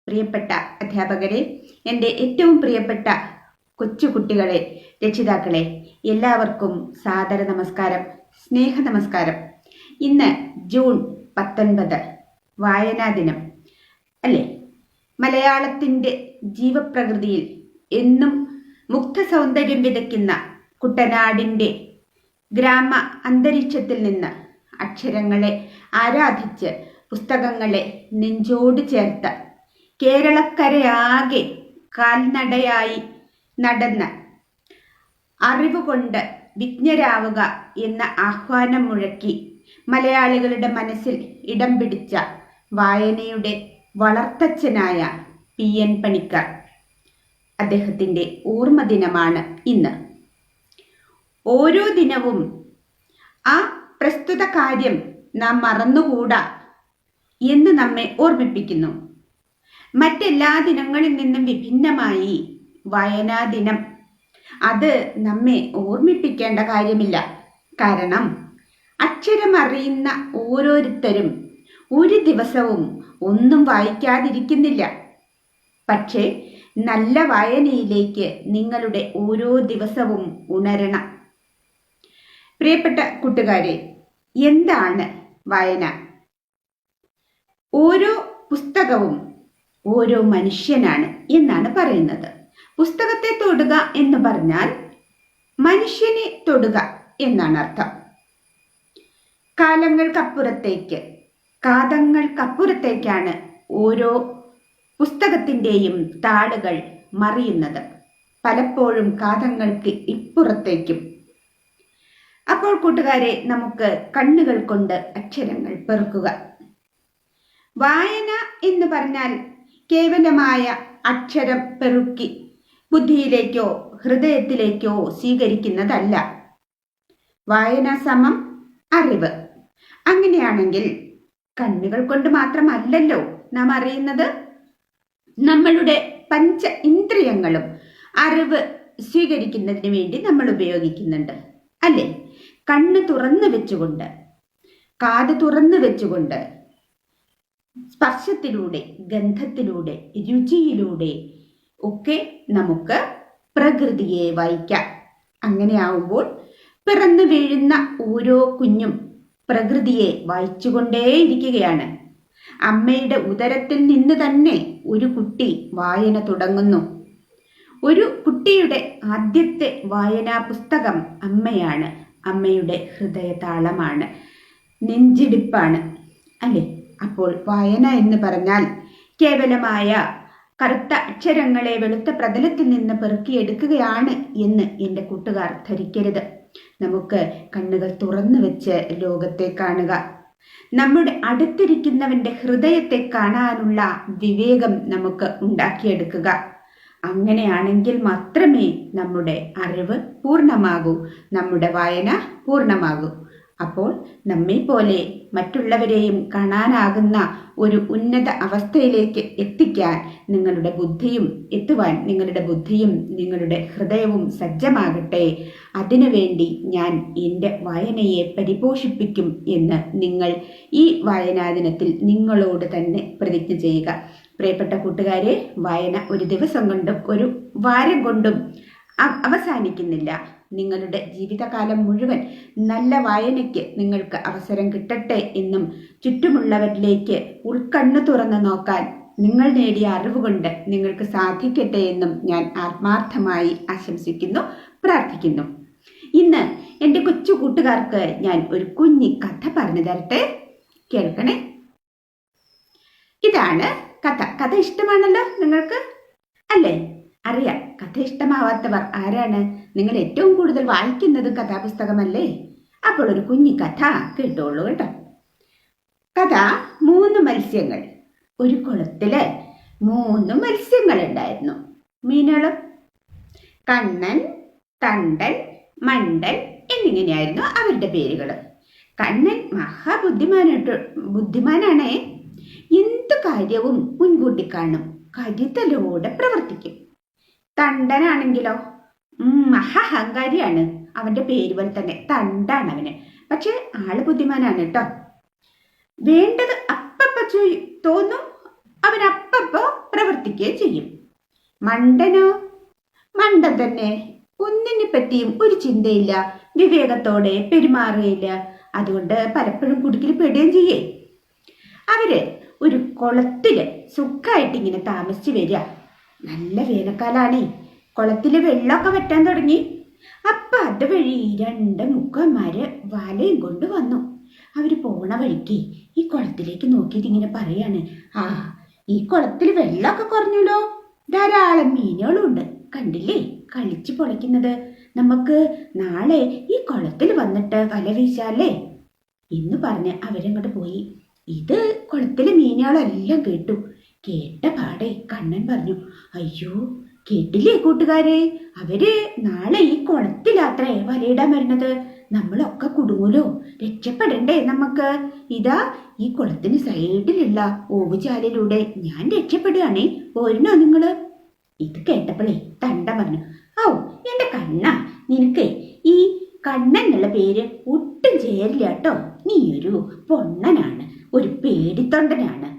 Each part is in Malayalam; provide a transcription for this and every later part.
പ്രിയപ്പെട്ട അധ്യാപകരെ, എൻ്റെ ഏറ്റവും പ്രിയപ്പെട്ട കൊച്ചുകുട്ടികളെ, രക്ഷിതാക്കളെ, എല്ലാവർക്കും സാദര നമസ്കാരം, സ്നേഹ നമസ്കാരം. ഇന്ന് ജൂൺ 19 വായനാ ദിനം അല്ലേ? മലയാളത്തിൻ്റെ ജീവപ്രകൃതിയിൽ എന്നും മുഗ്ധ സൗന്ദര്യം വിതയ്ക്കുന്ന കുട്ടനാടിൻ്റെ ഗ്രാമ അന്തരീക്ഷത്തിൽ നിന്ന് അക്ഷരങ്ങളെ ആരാധിച്ച് പുസ്തകങ്ങളെ നെഞ്ചോട് ചേർത്ത് കേരളക്കരയാകെ കാൽനടയായി നടന്ന് അറിവുകൊണ്ട് വിജ്ഞരാവുക എന്ന ആഹ്വാനം മുഴക്കി മലയാളികളുടെ മനസ്സിൽ ഇടം പിടിച്ച വായനയുടെ വളർത്തച്ഛനായ PN പണിക്കർ, അദ്ദേഹത്തിൻ്റെ ഓർമ്മ ദിനമാണ് ഇന്ന്. ഓരോ ദിനവും ആ പ്രസ്തുത കാര്യം നാം മറന്നുകൂടാ എന്ന് നമ്മെ ഓർമ്മിപ്പിക്കുന്നു. മറ്റെല്ലാ ദിനങ്ങളിൽ നിന്നും വിഭിന്നമായി വായനാ ദിനം അത് നമ്മെ ഓർമ്മിപ്പിക്കേണ്ട കാര്യമില്ല. കാരണം അക്ഷരമറിയുന്ന ഓരോരുത്തരും ഒരു ദിവസവും ഒന്നും വായിക്കാതിരിക്കുന്നില്ല. പക്ഷേ നല്ല വായനയിലേക്ക് നിങ്ങളുടെ ഓരോ ദിവസവും ഉണരണം. പ്രിയപ്പെട്ട കൂട്ടുകാരെ, എന്താണ് വായന? ഓരോ പുസ്തകവും ഓരോ മനുഷ്യനാണ് എന്നാണ് പറയുന്നത്. പുസ്തകത്തെ തൊടുക എന്ന് പറഞ്ഞാൽ മനുഷ്യനെ തൊടുക എന്നാണ് അർത്ഥം. കാതങ്ങൾക്കപ്പുറത്തേക്കാണ് ഓരോ പുസ്തകത്തിൻ്റെയും താളുകൾ മറിയുന്നത്, പലപ്പോഴും കാതങ്ങൾക്ക് ഇപ്പുറത്തേക്കും. അപ്പോൾ കൂട്ടുകാരെ, നമുക്ക് കണ്ണുകൾ കൊണ്ട് അക്ഷരങ്ങൾ പെറുക്കുക. വായന എന്ന് പറഞ്ഞാൽ കേവലമായ അക്ഷരം പെറുക്കി ബുദ്ധിയിലേക്കോ ഹൃദയത്തിലേക്കോ സ്വീകരിക്കുന്നതല്ല. വായന സമം അറിവ്. അങ്ങനെയാണെങ്കിൽ കണ്ണുകൾ കൊണ്ട് മാത്രമല്ലല്ലോ നാം അറിയുന്നത്. നമ്മളുടെ പഞ്ച ഇന്ദ്രിയങ്ങളും അറിവ് സ്വീകരിക്കുന്നതിന് വേണ്ടി നമ്മൾ ഉപയോഗിക്കുന്നുണ്ട് അല്ലേ? കണ്ണ് തുറന്നു വെച്ചുകൊണ്ട്, കാത് തുറന്നു വെച്ചുകൊണ്ട്, സ്പർശത്തിലൂടെ, ഗന്ധത്തിലൂടെ, രുചിയിലൂടെ ഒക്കെ നമുക്ക് പ്രകൃതിയെ വായിക്കാം. അങ്ങനെയാവുമ്പോൾ പിറന്നു വീഴുന്ന ഓരോ കുഞ്ഞും പ്രകൃതിയെ വായിച്ചുകൊണ്ടേയിരിക്കുകയാണ്. അമ്മയുടെ ഉദരത്തിൽ നിന്ന് തന്നെ ഒരു കുട്ടി വായന തുടങ്ങുന്നു. ഒരു കുട്ടിയുടെ ആദ്യത്തെ വായനാ പുസ്തകം അമ്മയാണ്. അമ്മയുടെ ഹൃദയതാളമാണ്, നെഞ്ചിടിപ്പാണ് അല്ലേ? അപ്പോൾ വായന എന്ന് പറഞ്ഞാൽ കേവലമായ കറുത്ത അക്ഷരങ്ങളെ വെളുത്ത പ്രതലത്തിൽ നിന്ന് പെറുക്കിയെടുക്കുകയാണ് എന്ന് എൻ്റെ കൂട്ടുകാർ ധരിക്കരുത്. നമുക്ക് കണ്ണുകൾ തുറന്നു വെച്ച് ലോകത്തെ കാണുക. നമ്മുടെ അടുത്തിരിക്കുന്നവന്റെ ഹൃദയത്തെ കാണാനുള്ള വിവേകം നമുക്ക് ഉണ്ടാക്കിയെടുക്കുക. അങ്ങനെയാണെങ്കിൽ മാത്രമേ നമ്മുടെ അറിവ് പൂർണ്ണമാകൂ, നമ്മുടെ വായന പൂർണ്ണമാകൂ. അപ്പോൾ നമ്മെ പോലെ മറ്റുള്ളവരെയും കാണാനാകുന്ന ഒരു ഉന്നത അവസ്ഥയിലേക്ക് എത്തുവാൻ നിങ്ങളുടെ ബുദ്ധിയും നിങ്ങളുടെ ഹൃദയവും സജ്ജമാകട്ടെ. അതിനുവേണ്ടി ഞാൻ എൻ്റെ വായനയെ പരിപോഷിപ്പിക്കും എന്ന് നിങ്ങൾ ഈ വായനാ ദിനത്തിൽ നിങ്ങളോട് തന്നെ പ്രതിജ്ഞ ചെയ്യുക. പ്രിയപ്പെട്ട കൂട്ടുകാരെ, വായന ഒരു ദിവസം കൊണ്ടും ഒരു വാരം കൊണ്ടും അവസാനിക്കുന്നില്ല. നിങ്ങളുടെ ജീവിതകാലം മുഴുവൻ നല്ല വായനയ്ക്ക് നിങ്ങൾക്ക് അവസരം കിട്ടട്ടെ എന്നും ചുറ്റുമുള്ളവരിലേക്ക് ഉൾക്കണ്ണു തുറന്നു നോക്കാൻ നിങ്ങൾ നേടിയ അറിവുകൊണ്ട് നിങ്ങൾക്ക് സാധിക്കട്ടെ എന്നും ഞാൻ ആത്മാർത്ഥമായി ആശംസിക്കുന്നു, പ്രാർത്ഥിക്കുന്നു. ഇന്ന് എൻ്റെ കൊച്ചു കൂട്ടുകാർക്ക് ഞാൻ ഒരു കുഞ്ഞി കഥ പറഞ്ഞു തരട്ടെ, കേൾക്കണേ. ഇതാണ് കഥ. കഥ ഇഷ്ടമാണല്ലോ നിങ്ങൾക്ക് അല്ലേ? അറിയാം, കഥ ഇഷ്ടമാവാത്തവർ ആരാണ്? നിങ്ങൾ ഏറ്റവും കൂടുതൽ വായിക്കുന്നത് കഥാപുസ്തകമല്ലേ? അപ്പോൾ ഒരു കുഞ്ഞി കഥ കേട്ടോളൂ കേട്ടോ. കഥ 3 മത്സ്യങ്ങൾ. ഒരു കുളത്തില് 3 മത്സ്യങ്ങൾ ഉണ്ടായിരുന്നു. മീനുകളും കണ്ണൻ, തണ്ടൻ, മണ്ടൻ എന്നിങ്ങനെയായിരുന്നു അവരുടെ പേരുകൾ. കണ്ണൻ ബുദ്ധിമാനാണേ. എന്തു കാര്യവും മുൻകൂട്ടി കാണും, കരുതലോടെ പ്രവർത്തിക്കും. തണ്ടനാണെങ്കിലോ മഹാഹങ്കാരിയാണ്. അവന്റെ പേര് പോലെ തന്നെ തണ്ടാണ് അവന്. പക്ഷെ ആള് ബുദ്ധിമാനാണ് കേട്ടോ. വേണ്ടത് അപ്പപ്പ തോന്നും, അവൻ അപ്പപ്പോ പ്രവർത്തിക്കുകയും ചെയ്യും. മണ്ടനോ? മണ്ടൻ തന്നെ. ഒന്നിനെ പറ്റിയും ഒരു ചിന്തയില്ല, വിവേകത്തോടെ പെരുമാറുകയില്ല. അതുകൊണ്ട് പലപ്പോഴും കുടുക്കിൽ പെടുകയും ചെയ്യേ. അവര് ഒരു കുളത്തില് സുഖമായിട്ട് ഇങ്ങനെ താമസിച്ചു വരിക. നല്ല വേനൽക്കാലാണേ. കുളത്തില് വെള്ളമൊക്കെ വറ്റാൻ തുടങ്ങി. അപ്പൊ അതുവഴി 2 മുക്കന്മാര് വലയും കൊണ്ട് വന്നു. അവര് പോണ വഴിക്ക് ഈ കുളത്തിലേക്ക് നോക്കിയിട്ട് ഇങ്ങനെ പറയാണ്, ആ ഈ കുളത്തിൽ വെള്ളമൊക്കെ കുറഞ്ഞല്ലോ, ധാരാളം മീനുകളും ഉണ്ട്, കണ്ടില്ലേ കളിച്ചു പൊളിക്കുന്നത്. നമുക്ക് നാളെ ഈ കുളത്തിൽ വന്നിട്ട് വല വീശാല്ലേ എന്ന് പറഞ്ഞ് അവരങ്ങോട്ട് പോയി. ഇത് കുളത്തിലെ മീനുകളെല്ലാം കേട്ടു. കേട്ട പാടെ കണ്ണൻ പറഞ്ഞു, അയ്യോ കേട്ടില്ലേ കൂട്ടുകാരെ, അവര് നാളെ ഈ കുളത്തിലാത്രേ വലയിടാൻ വരുന്നത്. നമ്മളൊക്കെ കുടുങ്ങൂലോ, രക്ഷപ്പെടണ്ടേ നമുക്ക്. ഇതാ ഈ കുളത്തിന് സൈഡിലുള്ള ഓവുചാലിലൂടെ ഞാൻ രക്ഷപ്പെടുകയാണേ, പോരണോ നിങ്ങള്? ഇത് കേട്ടപ്പോഴേ തണ്ട പറഞ്ഞു, ഓ എന്റെ കണ്ണ, നിനക്ക് ഈ കണ്ണൻ എന്നുള്ള പേര് ഒട്ടും ചേരില്ല കേട്ടോ. നീ ഒരു പൊണ്ണനാണ്, ഒരു പേടിത്തൊണ്ടനാണ്.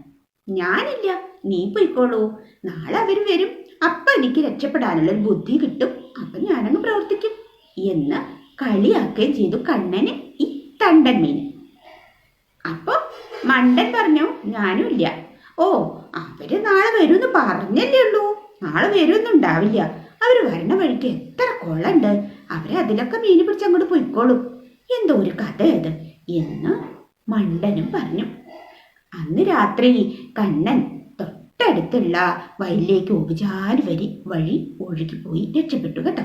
ഞാനില്ല, നീ പോയിക്കോളൂ. നാളെ അവര് വരും, അപ്പൊ എനിക്ക് രക്ഷപ്പെടാനുള്ളൊരു ബുദ്ധി കിട്ടും, അപ്പൊ ഞാനങ്ങ് പ്രവർത്തിക്കും എന്ന് കളിയാക്കുകയും ചെയ്തു കണ്ണന് ഈ തണ്ടൻ മീൻ. അപ്പൊ മണ്ടൻ പറഞ്ഞു, ഞാനും ഇല്ല. ഓ അവര് നാളെ വരുമെന്ന് പറഞ്ഞല്ലേ ഉള്ളൂ, നാളെ വരുമെന്നുണ്ടാവില്ല. അവര് വരണ വഴിക്ക് എത്ര കുളമുണ്ട്, അവരതിലൊക്കെ മീൻ പിടിച്ച് അങ്ങോട്ട് പോയിക്കോളും. എന്തോ ഒരു കഥ അത് എന്ന് മണ്ടനും പറഞ്ഞു. അന്ന് രാത്രി കണ്ണൻ തൊട്ടടുത്തുള്ള വയലിലേക്ക് ഓവുചാല് വഴി ഒഴുകിപ്പോയി രക്ഷപ്പെട്ടു കേട്ടോ.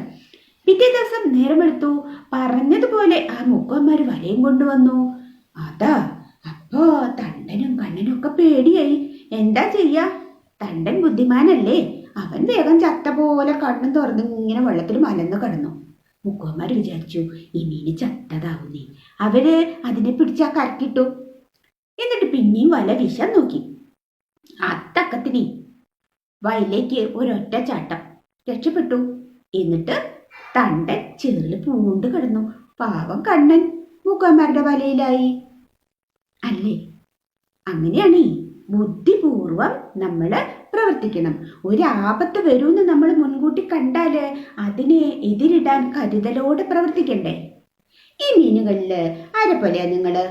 പിറ്റേ ദിവസം നേരമെടുത്തു, പറഞ്ഞതുപോലെ ആ മുക്കന്മാര് വലയും കൊണ്ടുവന്നു. അതാ അപ്പോ തണ്ടനും കണ്ണനും ഒക്കെ പേടിയായി. എന്താ ചെയ്യാ, തണ്ടൻ ബുദ്ധിമാനല്ലേ, അവൻ വേഗം ചത്ത പോലെ കണ്ണും തുറന്ന് ഇങ്ങനെ വെള്ളത്തിൽ മലന്ന് കിടന്നു. മുക്കന്മാര് വിചാരിച്ചു ഈ മീന് ചത്തതാവുന്നേ. അവര് അതിനെ പിടിച്ചാ കരക്കിട്ടു. എന്നിട്ട് പിന്നെയും വല വീശാൻ നോക്കി. അത്തക്കത്തിന് വയലിലേക്ക് ഒരൊറ്റ ചാട്ടം, രക്ഷപ്പെട്ടു. എന്നിട്ട് തണ്ടൻ ചെറിയ പൂണ്ട് കിടന്നു. പാവം കണ്ണൻ മുക്കന്മാരുടെ വലയിലായി. അല്ലേ? അങ്ങനെയാണ് ബുദ്ധിപൂർവം നമ്മൾ പ്രവർത്തിക്കണം. ഒരാപത്ത് വരുമെന്ന് നമ്മൾ മുൻകൂട്ടി കണ്ടാല് അതിനെ എതിരിടാൻ കരുതലോടെ പ്രവർത്തിക്കണ്ടേ? ഈ മീനുകളില് ആരെ പോലെയാ നിങ്ങള്?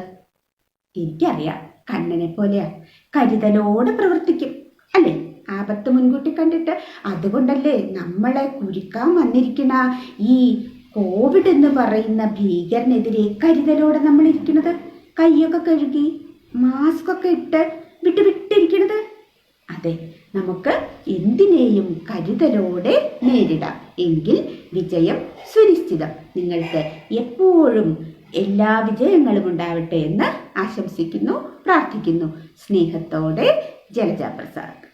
എനിക്കറിയാം, കണ്ണനെ പോലെയാ. കരുതലോടെ പ്രവർത്തിക്കും അല്ലേ, ആപത്ത് മുൻകൂട്ടി കണ്ടിട്ട്. അതുകൊണ്ടല്ലേ നമ്മളെ കുരുക്കാൻ വന്നിരിക്കണ ഈ കോവിഡ് എന്ന് പറയുന്ന ഭീകരനെതിരെ കരുതലോടെ നമ്മൾ ഇരിക്കുന്നത്. കൈയൊക്കെ കഴുകി മാസ്ക് ഒക്കെ ഇട്ട് വിട്ടിരിക്കണത്. അതെ, നമുക്ക് എന്തിനേയും കരുതലോടെ നേരിടാം. എങ്കിൽ വിജയം സുനിശ്ചിതം. നിങ്ങൾക്ക് എപ്പോഴും എല്ലാ വിജയങ്ങളും ഉണ്ടാവട്ടെ എന്ന് ആശംസിക്കുന്നു, പ്രാർത്ഥിക്കുന്നു. സ്നേഹത്തോടെ ജലജ പ്രസാദ്.